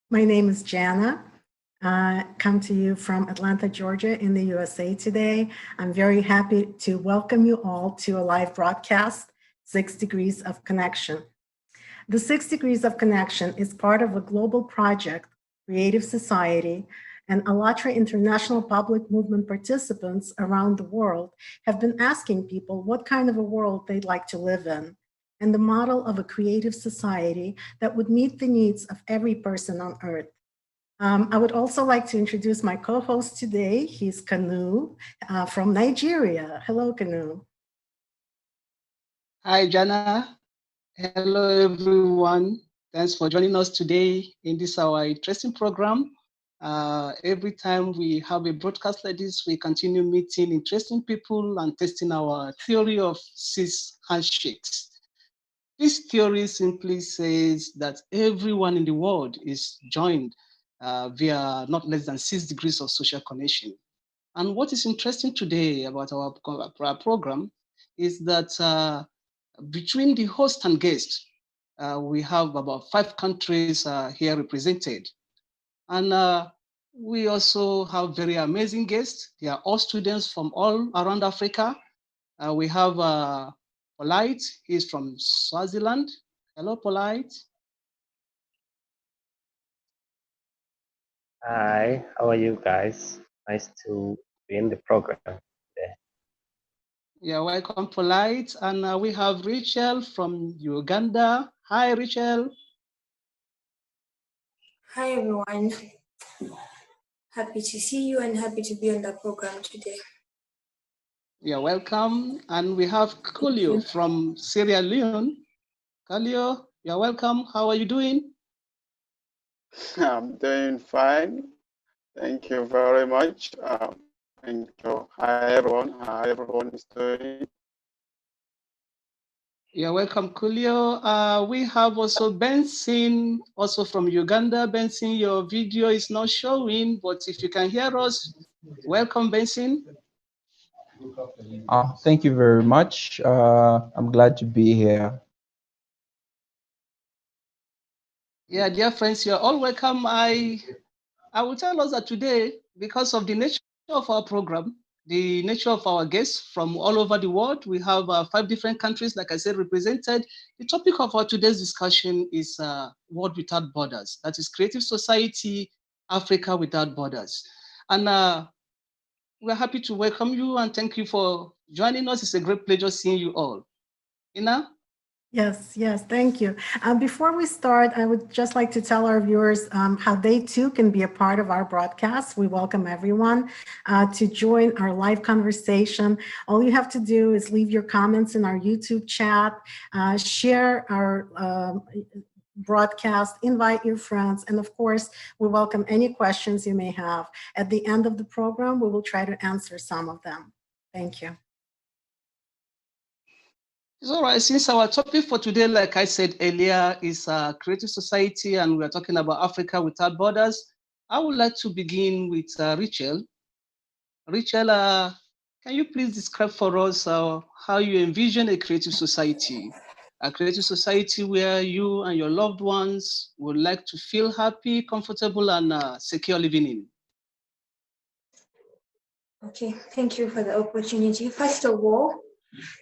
My name is Jana. Come to you from Atlanta, Georgia in the USA today. I'm very happy to welcome you all to a live broadcast, 6 Degrees of Connection. The 6 Degrees of Connection is part of a global project, Creative Society, and ALLATRA International Public Movement participants around the world have been asking people what kind of a world they'd like to live in, and the model of a creative society that would meet the needs of every person on Earth. I would also like to introduce my co-host today. He's Kanu from Nigeria. Hello, Kanu. Hi, Jana. Hello, everyone. Thanks for joining us today in this our interesting program. Every time we have a broadcast like this, we continue meeting interesting people and testing our theory of 6 handshakes. This theory simply says that everyone in the world is joined via not less than 6 degrees of social connection. And what is interesting today about our program is that between the host and guest, we have about 5 countries here represented. And we also have very amazing guests. They are all students from all around Africa. We have Polite, he's from Swaziland. Hello, Polite. Hi, how are you guys? Nice to be in the program today. Yeah, welcome, Polite. And we have Rachel from Uganda. Hi, Rachel. Hi, everyone. Happy to see you and happy to be on the program today. You're welcome. And we have Kullio from Sierra Leone. Kullio, you're welcome. How are you doing? I'm doing fine. Thank you very much. Thank you. Hi, everyone. How everyone is doing. You're welcome, Kullio. We have also Benson, also from Uganda. Benson, your video is not showing, but if you can hear us, welcome, Benson. Thank you very much. I'm glad to be here. Yeah, dear friends, you're all welcome. I will tell us that today, because of the nature of our program, the nature of our guests from all over the world, we have 5 different countries, like I said, represented. The topic of our today's discussion is World Without Borders. That is Creative Society, Africa Without Borders. And we're happy to welcome you and thank you for joining us. It's a great pleasure seeing you all. Ina? Yes, thank you. Before we start, I would just like to tell our viewers how they too can be a part of our broadcast. We welcome everyone to join our live conversation. All you have to do is leave your comments in our YouTube chat, share our broadcast, invite your friends, and of course, we welcome any questions you may have. At the end of the program, we will try to answer some of them. Thank you. It's all right. Since our topic for today, like I said earlier, is Creative Society, and we're talking about Africa Without Borders, I would like to begin with Rachel. Rachel, can you please describe for us how you envision a creative society? A creative society where you and your loved ones would like to feel happy, comfortable, and secure living in. Okay, thank you for the opportunity. First of all,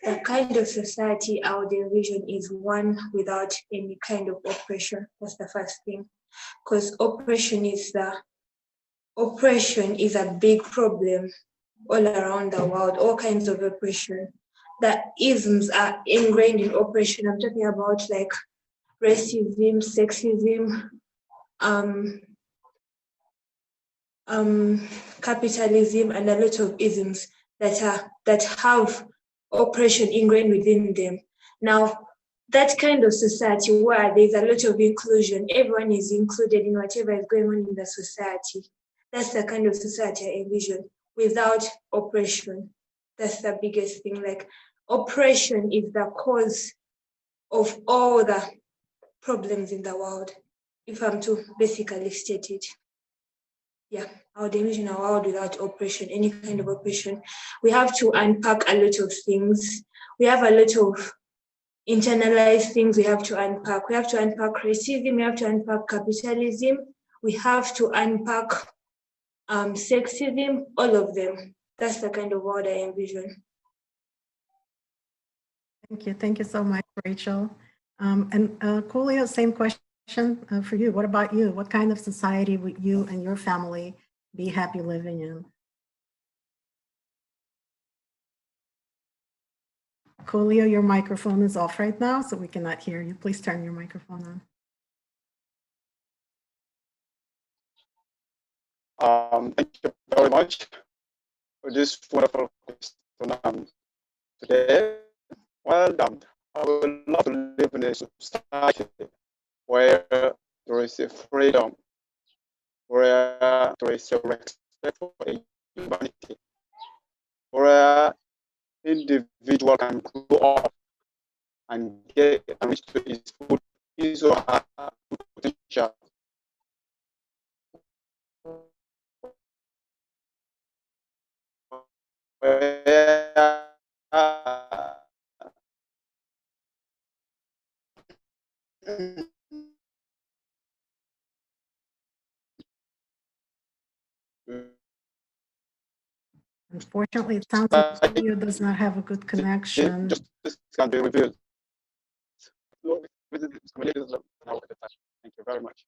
the kind of society I would envision is one without any kind of oppression. That's the first thing, because oppression is a big problem all around the world. All kinds of oppression. The isms are ingrained in oppression. I'm talking about like racism, sexism, capitalism, and a lot of isms that have oppression ingrained within them. Now, that kind of society where there's a lot of inclusion, everyone is included in whatever is going on in the society. That's the kind of society I envision without oppression. That's the biggest thing. Like, oppression is the cause of all the problems in the world, if I'm to basically state it. Yeah, I would envision a world without oppression, any kind of oppression. We have to unpack a lot of things. We have a lot of internalized things we have to unpack. We have to unpack racism, we have to unpack capitalism, we have to unpack sexism, all of them. That's the kind of world I envision. Thank you so much, Rachel. And Kullio, same question for you. What about you? What kind of society would you and your family be happy living in? Kullio, your microphone is off right now, so we cannot hear you. Please turn your microphone on. Thank you very much for this wonderful question today. Well done. I would love to live in a society where there is a freedom, where there is a respect for humanity, where individual can grow up and get and reach to his or her potential. Unfortunately, it sounds like Kullio does not have a good connection. Justice can be revealed. Thank you very much.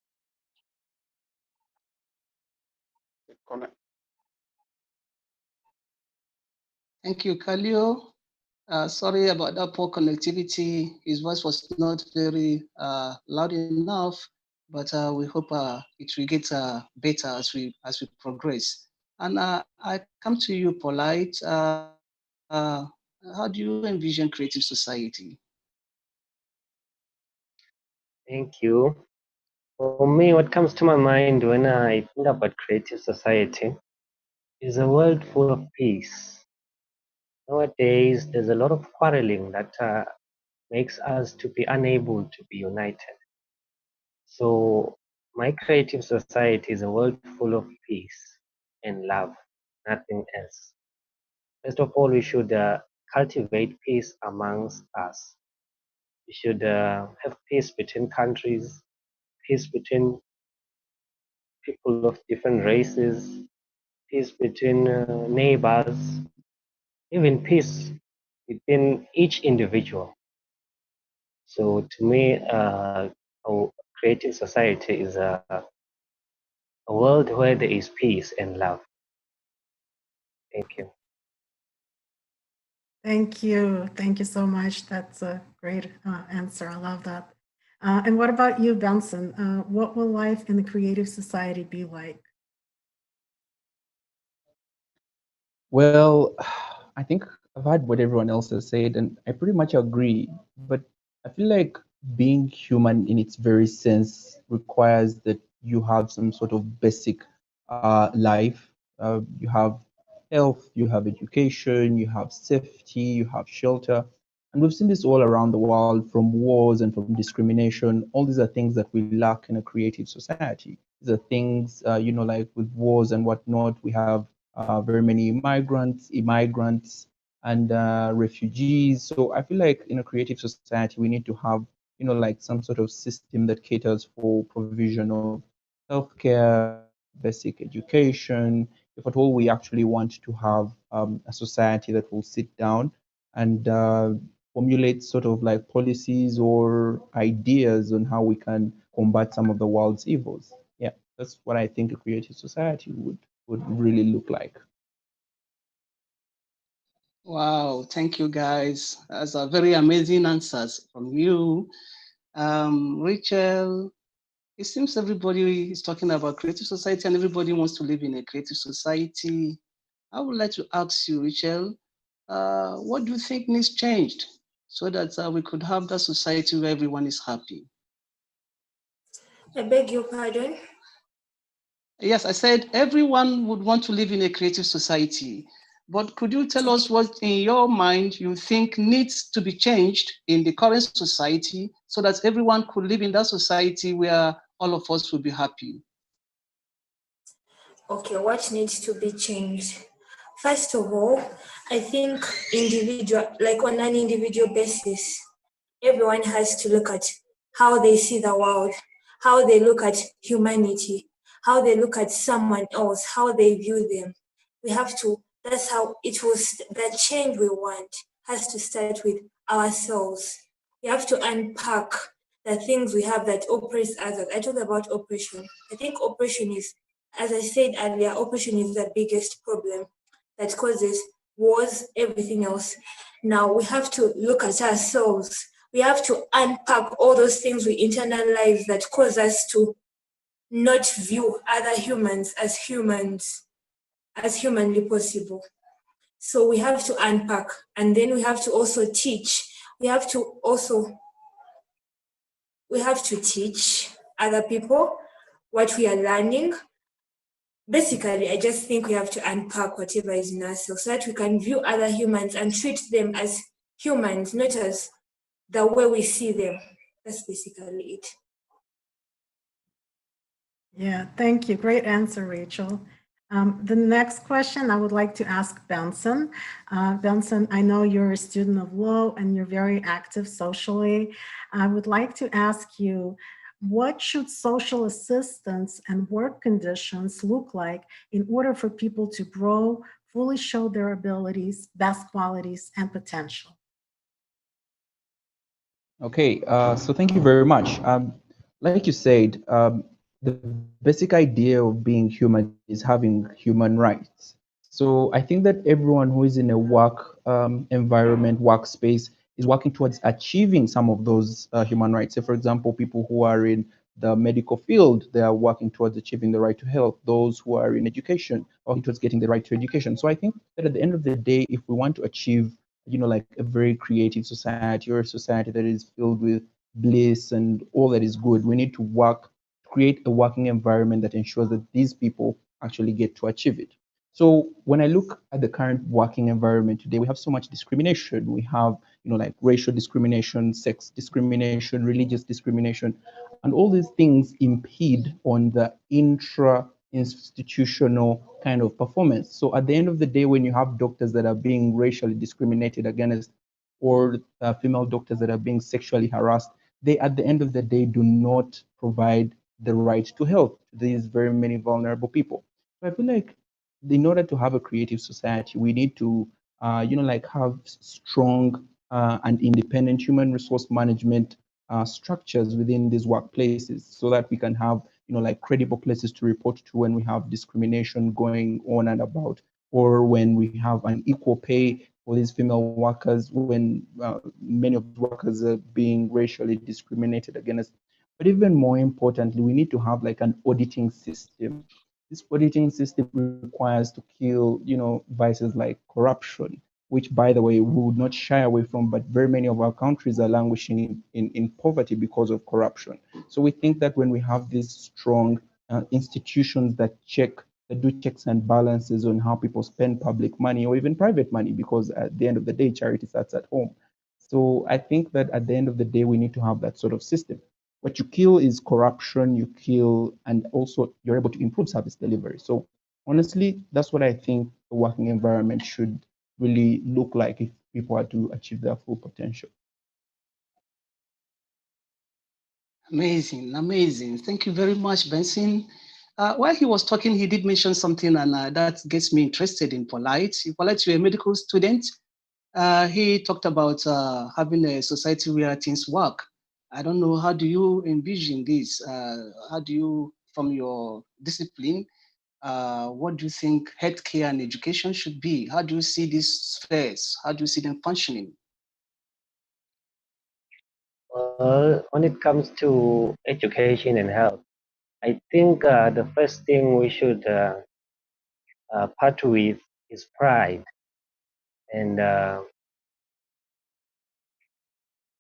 Thank you, Kullio. Sorry about that poor connectivity. His voice was not very loud enough, but we hope it will get better as we progress. And I come to you, Polite. How do you envision creative society? Thank you. For me, what comes to my mind when I think about creative society is a world full of peace. Nowadays, there's a lot of quarreling that makes us to be unable to be united. So my creative society is a world full of peace and love, nothing else. First of all, we should cultivate peace amongst us. We should have peace between countries, peace between people of different races, peace between neighbors, even peace within each individual. So to me, a creative society is a world where there is peace and love. Thank you. Thank you. Thank you so much. That's a great answer. I love that. And what about you, Benson? What will life in the creative society be like? Well, I think I've heard what everyone else has said, and I pretty much agree. But I feel like being human in its very sense requires that you have some sort of basic life. You have health, you have education, you have safety, you have shelter. And we've seen this all around the world, from wars and from discrimination. All these are things that we lack in a creative society. These are things, like with wars and whatnot, we have very many migrants, immigrants, and refugees. So I feel like in a creative society, we need to have, like some sort of system that caters for provision of healthcare, basic education. If at all we actually want to have a society that will sit down and formulate sort of like policies or ideas on how we can combat some of the world's evils. Yeah, that's what I think a creative society would really look like. Wow, thank you guys. That's a very amazing answers from you. Rachel, it seems everybody is talking about creative society and everybody wants to live in a creative society. I would like to ask you, Rachel, what do you think needs changed so that we could have that society where everyone is happy? I beg your pardon? Yes, I said everyone would want to live in a creative society, but could you tell us what in your mind you think needs to be changed in the current society so that everyone could live in that society where all of us would be happy? Okay, what needs to be changed? First of all, I think on an individual basis, everyone has to look at how they see the world, how they look at humanity, how they look at someone else, how they view them. We have to, that's how it was, that change we want has to start with ourselves. We have to unpack the things we have that oppress others. I talked about oppression. I think oppression is, as I said earlier, oppression is the biggest problem that causes wars, everything else. Now we have to look at ourselves. We have to unpack all those things we internalize that cause us to not view other humans as humanly possible. So we have to unpack, and then we have to also teach. We have to teach other people what we are learning. Basically, I just think we have to unpack whatever is in ourselves so that we can view other humans and treat them as humans, not as the way we see them. That's basically it. Yeah, thank you. Great answer, Rachel. The next question I would like to ask Benson. Benson, I know you're a student of law and you're very active socially. I would like to ask you, what should social assistance and work conditions look like in order for people to grow, fully show their abilities, best qualities, and potential? Okay, so thank you very much. Like you said, the basic idea of being human is having human rights. So I think that everyone who is in a work environment, workspace, is working towards achieving some of those human rights. So, for example, people who are in the medical field, they are working towards achieving the right to health. Those who are in education, working towards getting the right to education. So I think that at the end of the day, if we want to achieve, like a very creative society or a society that is filled with bliss and all that is good, we need to create a working environment that ensures that these people actually get to achieve it. So when I look at the current working environment today, we have so much discrimination. We have, like racial discrimination, sex discrimination, religious discrimination, and all these things impede on the institutional kind of performance. So at the end of the day, when you have doctors that are being racially discriminated against, or female doctors that are being sexually harassed, they at the end of the day do not provide the right to health to these very many vulnerable people. So I feel like in order to have a creative society, we need to, like have strong and independent human resource management structures within these workplaces so that we can have, like credible places to report to when we have discrimination going on and about, or when we have an equal pay for these female workers, when many of these workers are being racially discriminated against. But even more importantly, we need to have like an auditing system. This auditing system requires to kill, vices like corruption, which, by the way, we would not shy away from, but very many of our countries are languishing in poverty because of corruption. So we think that when we have these strong institutions that do checks and balances on how people spend public money or even private money, because at the end of the day, charity starts at home. So I think that at the end of the day, we need to have that sort of system. What you kill is corruption, you kill, and also you're able to improve service delivery. So honestly, that's what I think the working environment should really look like if people are to achieve their full potential. Amazing, amazing. Thank you very much, Benson. While he was talking, he did mention something, and that gets me interested in Polite. Polite, you're a medical student. He talked about having a society where things work. I don't know, how do you envision this? How do you, from your discipline, what do you think healthcare and education should be? How do you see these spheres? How do you see them functioning? Well, when it comes to education and health, I think the first thing we should part with is pride. And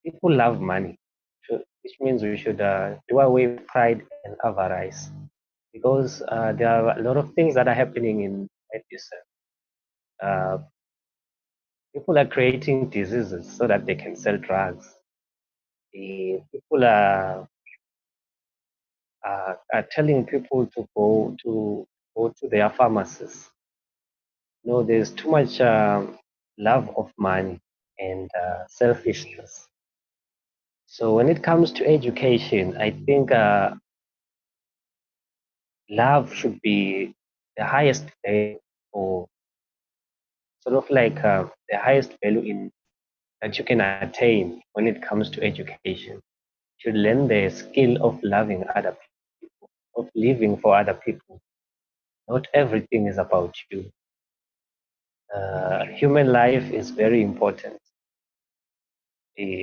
people love money, which means we should do away with pride and avarice, because there are a lot of things that are happening in medicine. Uh, People are creating diseases so that they can sell drugs. People are telling people to go to their pharmacies. No, there's too much love of money and selfishness. So when it comes to education, I think love should be the highest value, or sort of like the highest value in that you can attain when it comes to education. You should learn the skill of loving other people, of living for other people. Not everything is about you. Human life is very important.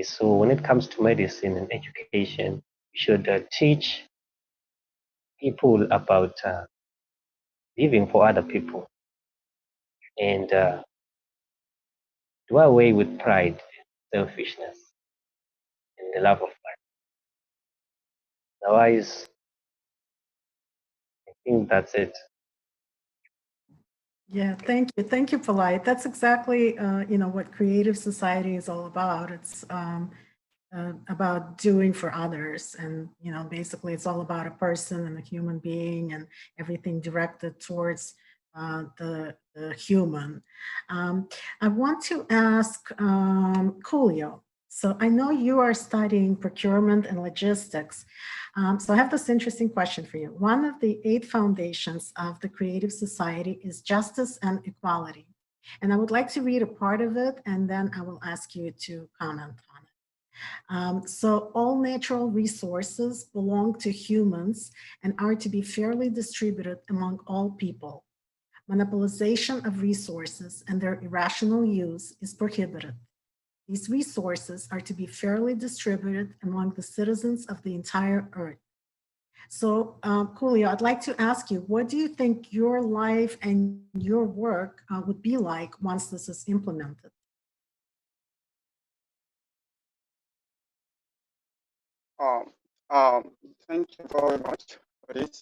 So when it comes to medicine and education, we should teach people about living for other people and do away with pride, selfishness, and the love of life. Otherwise, I think that's it. Yeah, thank you. Thank you, Polite. That's exactly, what creative society is all about. It's about doing for others. And, basically it's all about a person and a human being and everything directed towards the human. I want to ask Kullio. So I know you are studying procurement and logistics. So I have this interesting question for you. One of the 8 foundations of the Creative Society is justice and equality. And I would like to read a part of it, and then I will ask you to comment on it. So all natural resources belong to humans and are to be fairly distributed among all people. Monopolization of resources and their irrational use is prohibited. These resources are to be fairly distributed among the citizens of the entire earth. So, Kullio, I'd like to ask you, what do you think your life and your work would be like once this is implemented? Um, um, Thank you very much for this.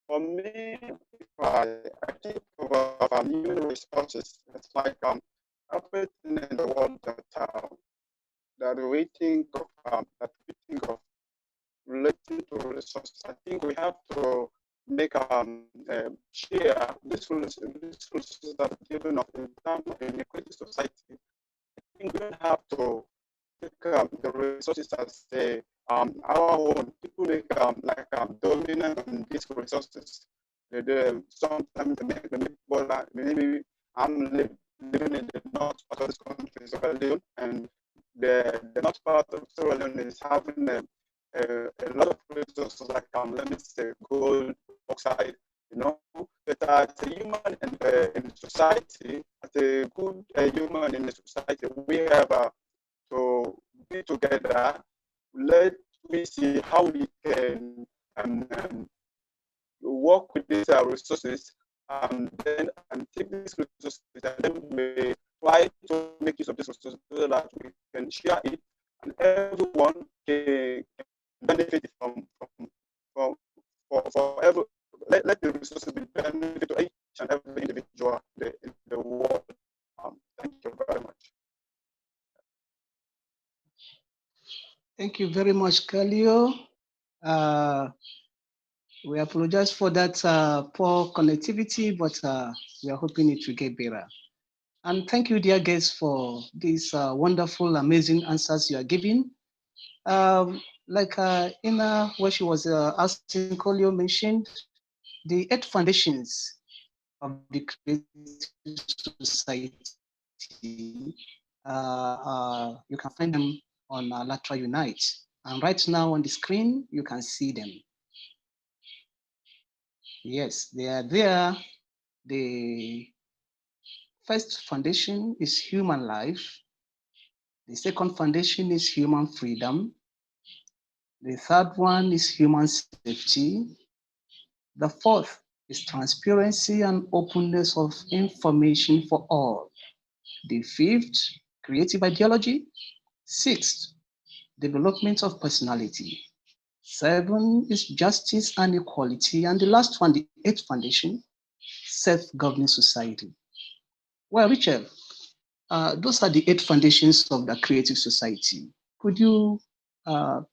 For me, if I think of human resources, it's like everything in the world that we think of relating to resources. I think we have to make share these resources that are given of in terms of inequality society. I think we don't have to take the resources as our own. People make dominant on these resources. Sometimes they make maybe living in the north part of this country, Sierra Leone, and the north part of Sierra Leone is having a lot of resources like let me say gold, oxide, But as a human in society, as a good human in a society, we have to be together. Let me see how we can work with these resources and take these resources and then we try to make use of these resources so that we can share it and everyone can benefit for every let the resources be benefit to each and every individual in the world. Thank you very much. Thank you very much, Kullio. We apologize for that poor connectivity, but we are hoping it will get better. And thank you, dear guests, for these wonderful, amazing answers you are giving. Like Ina, where she was asking, Kullio mentioned the 8 foundations of the Creative Society. You can find them on ALLATRA Unite. And right now on the screen, you can see them. Yes, they are there. The first foundation is human life. The second foundation is human freedom. The third one is human safety. The fourth is transparency and openness of information for all. The fifth, creative ideology. Sixth, development of personality. 7 is justice and equality. And the last one, the 8th foundation, self-governing society. Well, Richard, those are the 8 foundations of the Creative Society. Could you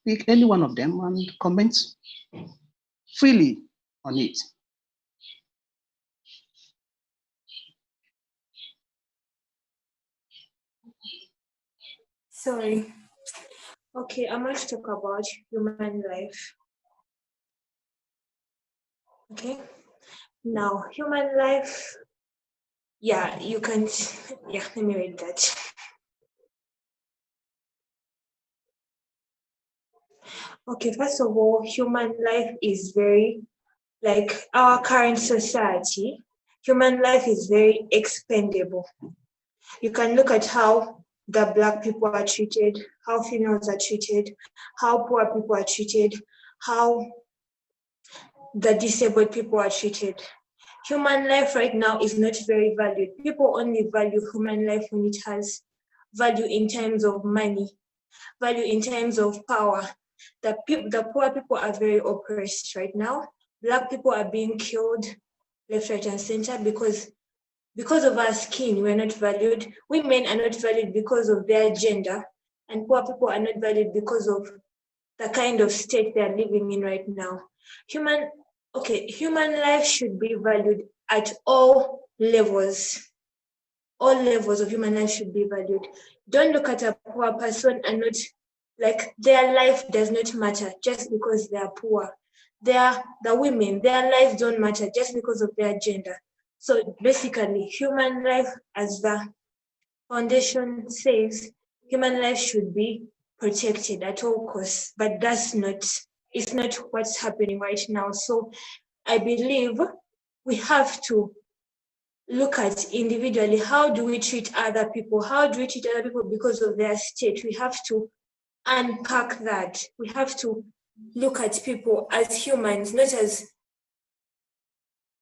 pick any one of them and comment freely on it? Sorry. Okay, I'm going to talk about human life. Okay. Now, human life. Yeah, you can. Yeah, let me read that. Okay, first of all, human life is very, like our current society, human life is very expendable. You can look at how the Black people are treated, how females are treated, how poor people are treated, how the disabled people are treated. Human life right now is not very valued. People only value human life when it has value in terms of money, value in terms of power. The poor people are very oppressed right now. Black people are being killed left, right, and center because of our skin, we're not valued. Women are not valued because of their gender, and poor people are not valued because of the kind of state they're living in right now. Human life should be valued at all levels. All levels of human life should be valued. Don't look at a poor person and not, like, their life does not matter just because they are poor. The women, their lives don't matter just because of their gender. So basically, human life, as the foundation says, human life should be protected at all costs, but it's not what's happening right now. So I believe we have to look at individually, how do we treat other people? How do we treat other people because of their state? We have to unpack that. We have to look at people as humans, not as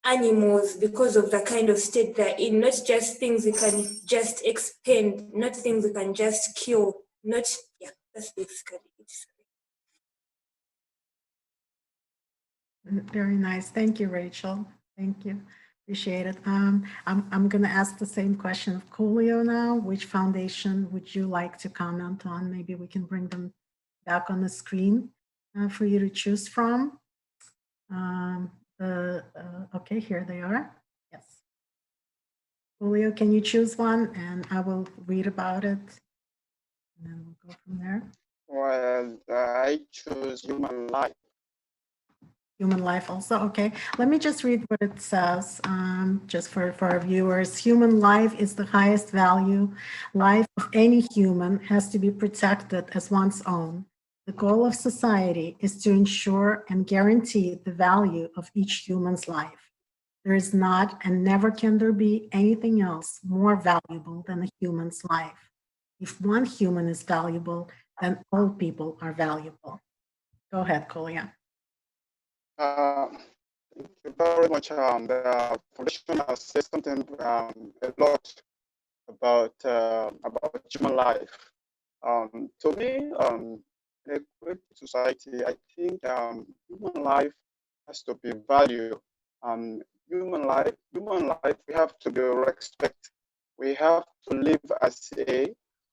animals because of the kind of state they're in, not just things we can just expend, not things we can just kill, that's basically it. Very nice. Thank you, Rachel. Thank you. Appreciate it. I'm going to ask the same question of Kullio now. Which foundation would you like to comment on? Maybe we can bring them back on the screen for you to choose from. Okay, here they are. Yes. Kullio, can you choose one? And I will read about it. And then we'll go from there. Well, I choose human life. Human life also, okay. Let me just read what it says, just for our viewers. Human life is the highest value. Life of any human has to be protected as one's own. The goal of society is to ensure and guarantee the value of each human's life. There is not and never can there be anything else more valuable than a human's life. If one human is valuable, then all people are valuable. Go ahead, Kullio. Thank you very much. The foundation has said something a lot about human life. To me, in a great society, I think human life has to be valued. Human life, we have to be respect. We have to live as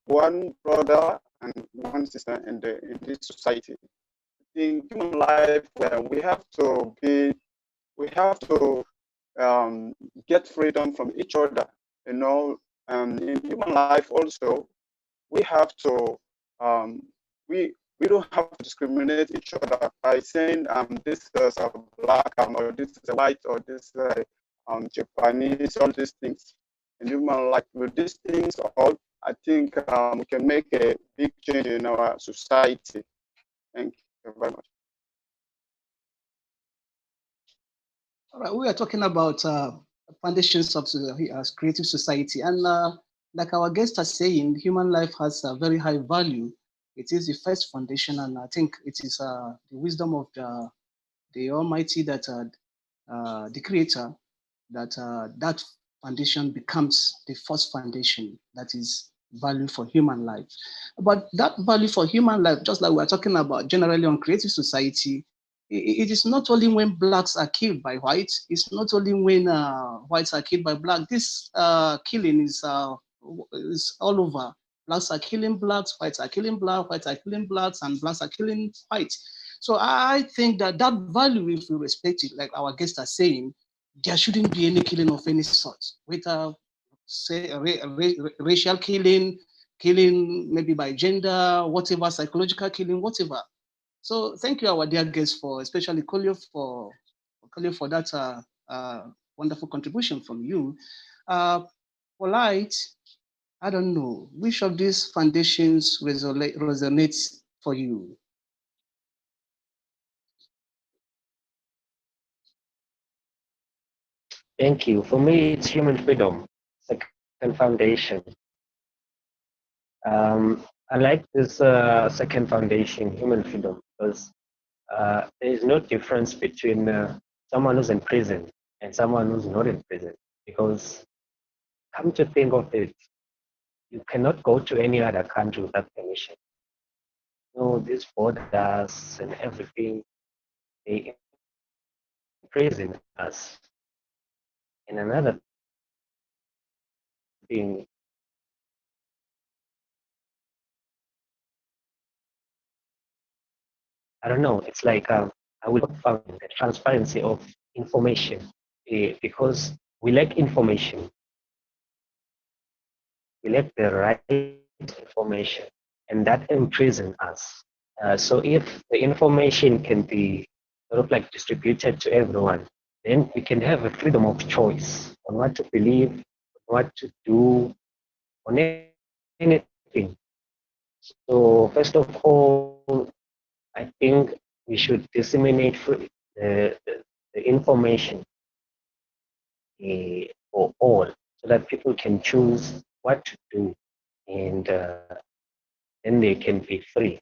one brother and one sister in this society. In human life, we have to get freedom from each other. In human life also, we have to we don't have to discriminate each other by saying this is a black or this is a white or this is Japanese, all these things. In human life, with these things all, I think we can make a big change in our society. Thank you very much. All right, we are talking about foundations of creative society, and like our guests are saying, human life has a very high value. It is the first foundation, and I think it is the wisdom of the Almighty, that the Creator, that that foundation becomes the first foundation, that is value for human life. But that value for human life, just like we're talking about generally on creative society, it is not only when blacks are killed by whites, it's not only when whites are killed by black. This killing is all over. Blacks are killing blacks, whites are killing black, whites are killing blacks, and blacks are killing whites. So I think that value, if we respect it, like our guests are saying, there shouldn't be any killing of any sort, whether say racial killing maybe by gender, whatever, psychological killing, whatever. So thank you, our dear guests, especially Kullio, for Kullio, for that wonderful contribution from you. Polite, I don't know, which of these foundations resonates for you? Thank you. For me, it's human freedom, second foundation. I like this second foundation, human freedom, because there is no difference between someone who's in prison and someone who's not in prison. Because come to think of it, you cannot go to any other country without permission. No, these borders and everything, they imprison us. And another thing, I don't know, it's like I will found the transparency of information because we lack information. We lack the right information, and that imprisons us. So if the information can be sort of like distributed to everyone, then we can have a freedom of choice on what to believe, what to do, on anything. So first of all, I think we should disseminate the information for all so that people can choose what to do and then they can be free.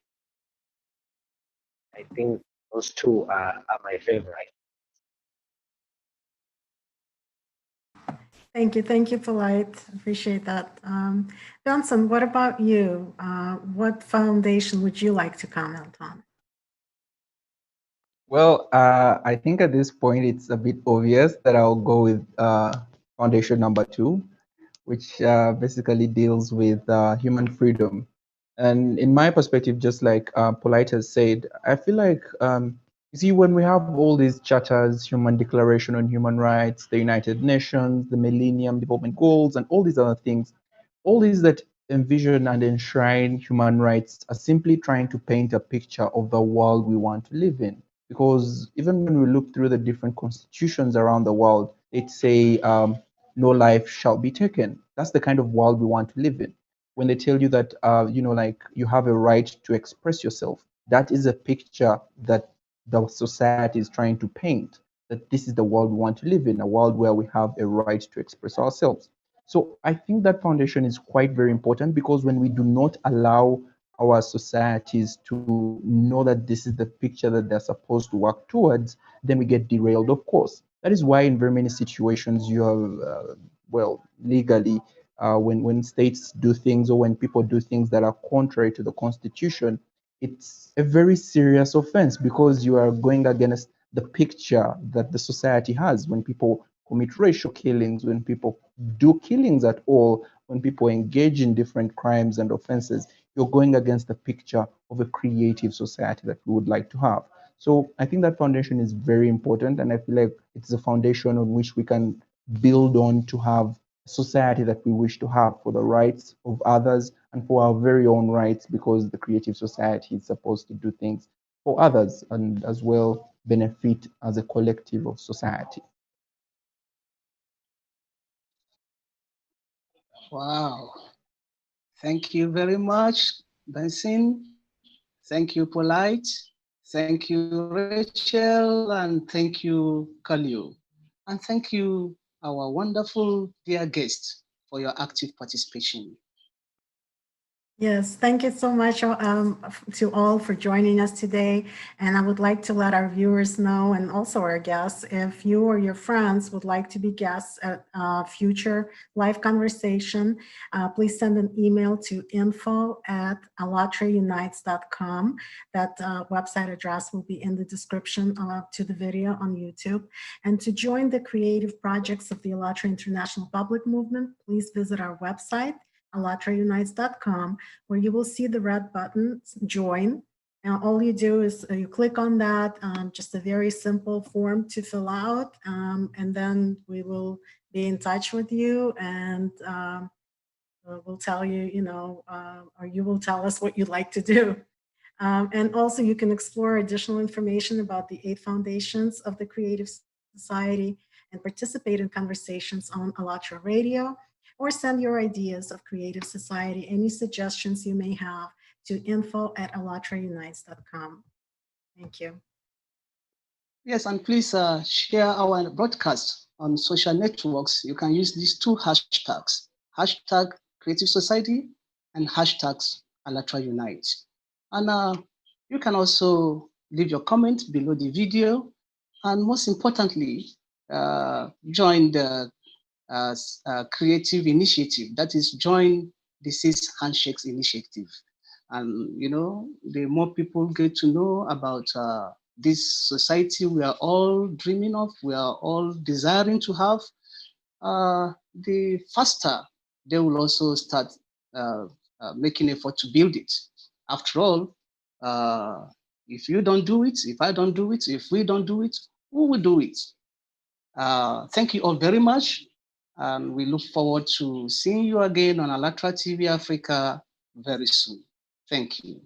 I think those two are my favorite. Thank you, Polite. Appreciate that. Benson, what about you? What foundation would you like to comment on? Well, I think at this point it's a bit obvious that I'll go with foundation number 2, which basically deals with human freedom. And in my perspective, just like Polite has said, I feel like, you see, when we have all these charters, Human Declaration on Human Rights, the United Nations, the Millennium Development Goals, and all these other things, all these that envision and enshrine human rights are simply trying to paint a picture of the world we want to live in. Because even when we look through the different constitutions around the world, it say no life shall be taken. That's the kind of world we want to live in. When they tell you that like you have a right to express yourself, that is a picture that the society is trying to paint, that this is the world we want to live in, a world where we have a right to express ourselves. So I think that foundation is quite very important, because when we do not allow our societies to know that this is the picture that they're supposed to work towards, then we get derailed, of course. That is why in very many situations you have, legally, when states do things or when people do things that are contrary to the constitution, it's a very serious offense, because you are going against the picture that the society has. When people commit racial killings, when people do killings at all, when people engage in different crimes and offenses, you're going against the picture of a creative society that we would like to have. So I think that foundation is very important, and I feel like it's a foundation on which we can build on to have a society that we wish to have, for the rights of others and for our very own rights, because the creative society is supposed to do things for others and as well benefit as a collective of society. Wow. Thank you very much, Benson. Thank you, Polite. Thank you, Rachel. And thank you, Kullio. And thank you, our wonderful dear guest, for your active participation. Yes, thank you so much to all for joining us today. And I would like to let our viewers know, and also our guests, if you or your friends would like to be guests at a future live conversation, please send an email to info@allatraunites.com. That website address will be in the description to the video on YouTube. And to join the creative projects of the ALLATRA International Public Movement, please visit our website, ALLATRAunites.com, where you will see the red button, join. And all you do is you click on that, just a very simple form to fill out, and then we will be in touch with you, and we'll tell you, or you will tell us what you'd like to do. And also you can explore additional information about the 8 foundations of the creative society and participate in conversations on ALLATRA Radio, or send your ideas of creative society, any suggestions you may have, to info@allatraunites.com. Thank you. Yes, and please share our broadcast on social networks. You can use these two hashtags, hashtag Creative Society and hashtags ALLATRA Unite. And you can also leave your comment below the video. And most importantly, join the creative initiative, that is join this Handshakes initiative. And you know, the more people get to know about this society we are all dreaming of, we are all desiring to have, the faster they will also start making effort to build it. After all, if you don't do it, if I don't do it, if we don't do it, who will do it? Thank you all very much. And we look forward to seeing you again on ALLATRA TV Africa very soon. Thank you.